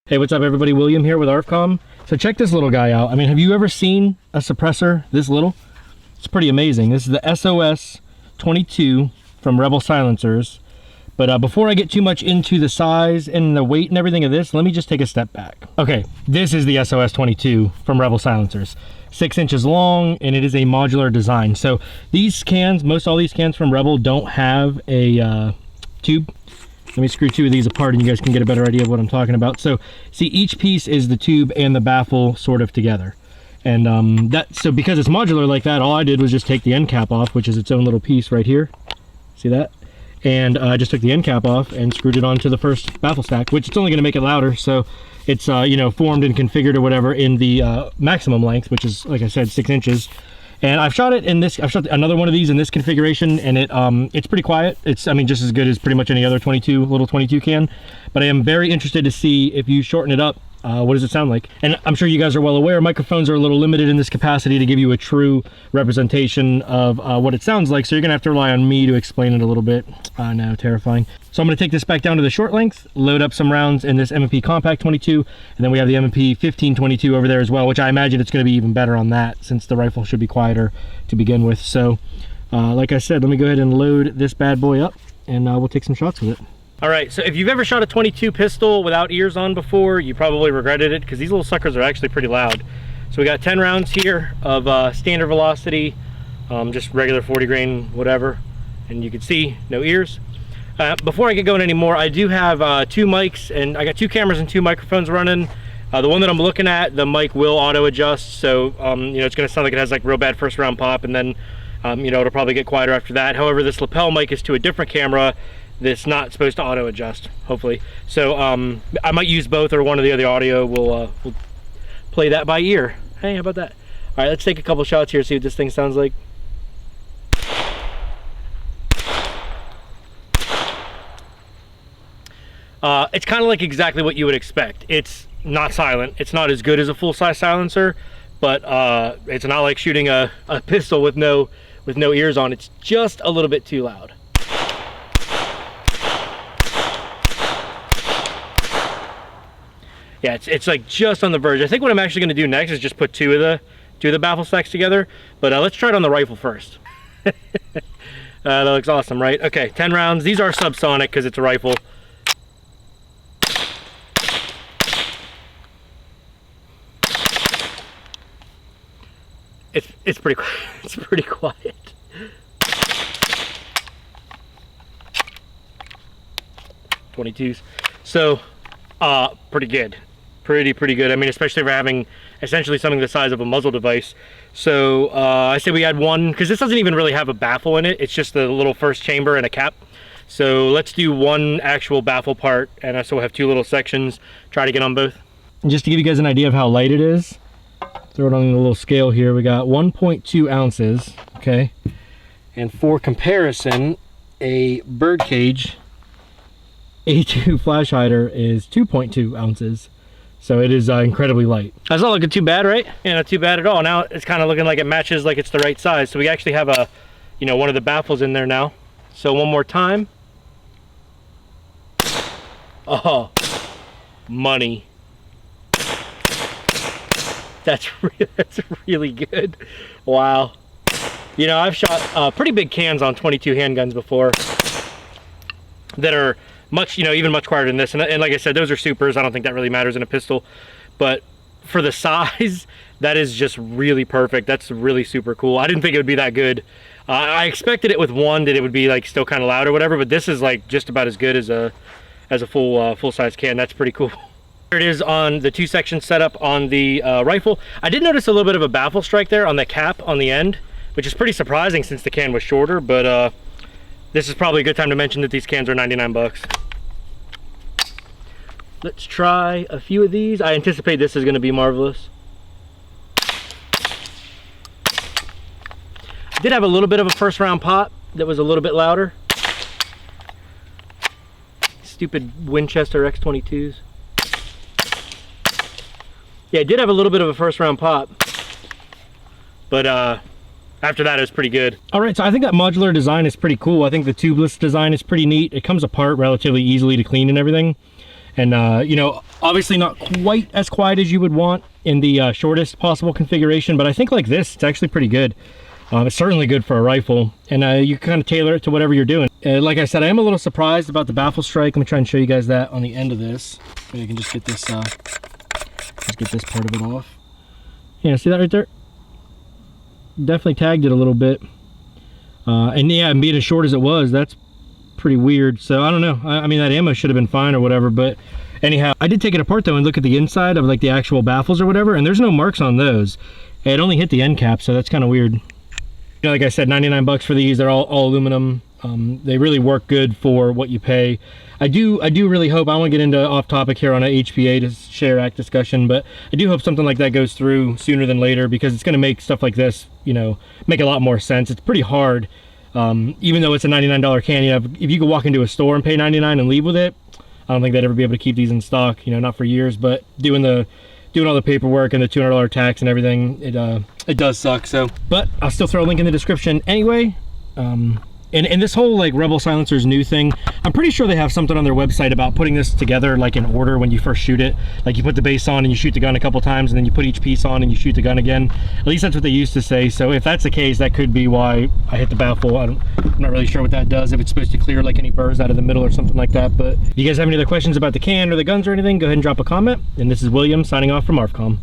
Hey, what's up everybody? William here with ARFCOM. So check this little guy out. I mean, have you ever seen a suppressor this little? It's pretty amazing. This is the SOS 22 from Rebel Silencers. But before I get too much into the size and the weight and everything of this, let me just take a step back. Okay, this is the SOS 22 from Rebel Silencers. 6 inches long, and it is a modular design. So these cans, most all these cans from Rebel don't have a tube. Let me screw two of these apart and you guys can get a better idea of what I'm talking about. So see, each piece is the tube and the baffle sort of together. And so because it's modular like that, all I did was just take the end cap off, which is its own little piece right here. See that? And I just took the end cap off and screwed it onto the first baffle stack, which it's only going to make it louder. So it's you know, formed and configured or whatever in the maximum length, which is, like I said, 6 inches. And I've shot it in this, I've shot another one of these in this configuration, and it's pretty quiet. It's, I mean, just as good as pretty much any other little 22 can. But I am very interested to see if you shorten it up, what does it sound like? And I'm sure you guys are well aware, microphones are a little limited in this capacity to give you a true representation of what it sounds like. So you're gonna have to rely on me to explain it a little bit. I know, terrifying. So I'm gonna take this back down to the short length, load up some rounds in this M&P Compact 22, and then we have the M&P 1522 over there as well, which I imagine it's gonna be even better on that since the rifle should be quieter to begin with. So like I said, let me go ahead and load this bad boy up and we'll take some shots with it. All right, so if you've ever shot a 22 pistol without ears on before, you probably regretted it because these little suckers are actually pretty loud. So we got 10 rounds here of standard velocity, just regular 40 grain, whatever. And you can see no ears. Before I get going anymore, I do have 2 mics, and I got 2 cameras and 2 microphones running. The one that I'm looking at, the mic will auto adjust. So, you know, it's gonna sound like it has like real bad first round pop, and then, you know, it'll probably get quieter after that. However, this lapel mic is to a different camera that's not supposed to auto adjust, hopefully. So I might use both, or one of the other audio will play that by ear. Hey, how about that? All right, let's take a couple shots here, see what this thing sounds like. It's kind of like exactly what you would expect. It's not silent. It's not as good as a full-size silencer, but it's not like shooting a pistol with no ears on. It's just a little bit too loud. Yeah, it's like just on the verge. I think what I'm actually going to do next is just put two of the baffle stacks together. But let's try it on the rifle first. That looks awesome, right? Okay, 10 rounds. These are subsonic because it's a rifle. It's pretty it's pretty quiet. .22s. So pretty good. Pretty good. I mean, especially for having essentially something the size of a muzzle device. So I say we add one, because this doesn't even really have a baffle in it. It's just the little first chamber and a cap. So let's do one actual baffle part, and so we'll have 2 little sections. Try to get on both. And just to give you guys an idea of how light it is, throw it on the little scale here. We got 1.2 ounces, okay? And for comparison, a birdcage A2 flash hider is 2.2 ounces. So it is incredibly light. That's not looking too bad, right? Yeah, not too bad at all. Now it's kind of looking like it matches, like it's the right size. So we actually have a, you know, one of the baffles in there now. So one more time. Oh, money. That's really good. Wow. You know, I've shot pretty big cans on 22 handguns before that are much, you know, even much quieter than this. And like I said, those are supers. I don't think that really matters in a pistol. But for the size, that is just really perfect. That's really super cool. I didn't think it would be that good. I expected it with one that it would be like still kind of loud or whatever, but this is like just about as good as a full-size can. That's pretty cool. Here it is on the 2-section setup on the rifle. I did notice a little bit of a baffle strike there on the cap on the end, which is pretty surprising since the can was shorter, but this is probably a good time to mention that these cans are 99 bucks. Let's try a few of these. I anticipate this is going to be marvelous. I did have a little bit of a first round pop that was a little bit louder. Stupid Winchester X22s. Yeah, it did have a little bit of a first round pop, but after that it was pretty good. All right, so I think that modular design is pretty cool. I think the tubeless design is pretty neat. It comes apart relatively easily to clean and everything. And you know, obviously not quite as quiet as you would want in the shortest possible configuration, but I think like this, it's actually pretty good. It's certainly good for a rifle, and you can kind of tailor it to whatever you're doing. Like I said, I am a little surprised about the baffle strike. Let me try and show you guys that on the end of this. Maybe I can just get this part of it off. Yeah, see that right there? Definitely tagged it a little bit. And yeah, and being as short as it was, that's pretty weird. So I don't know. I mean, that ammo should have been fine or whatever, but anyhow, I did take it apart though and look at the inside of like the actual baffles or whatever, and there's no marks on those. It only hit the end cap, so that's kind of weird. You know, like I said, 99 bucks for these. They're all aluminum. They really work good for what you pay. I do really hope, I want to get into off topic here on a HPA to share act discussion, but I do hope something like that goes through sooner than later, because it's going to make stuff like this, you know, make a lot more sense. It's pretty hard, even though it's a $99 can. You know, if you could walk into a store and pay $99 and leave with it, I don't think they'd ever be able to keep these in stock, you know, not for years. But doing all the paperwork and the $200 tax and everything, it does suck. So, but I'll still throw a link in the description anyway. And this whole like Rebel Silencers new thing, I'm pretty sure they have something on their website about putting this together like in order when you first shoot it. Like you put the base on and you shoot the gun a couple times, and then you put each piece on and you shoot the gun again. At least that's what they used to say. So if that's the case, that could be why I hit the baffle. I'm not really sure what that does, if it's supposed to clear like any burrs out of the middle or something like that. But if you guys have any other questions about the can or the guns or anything, go ahead and drop a comment. And this is William signing off from ARFCOM.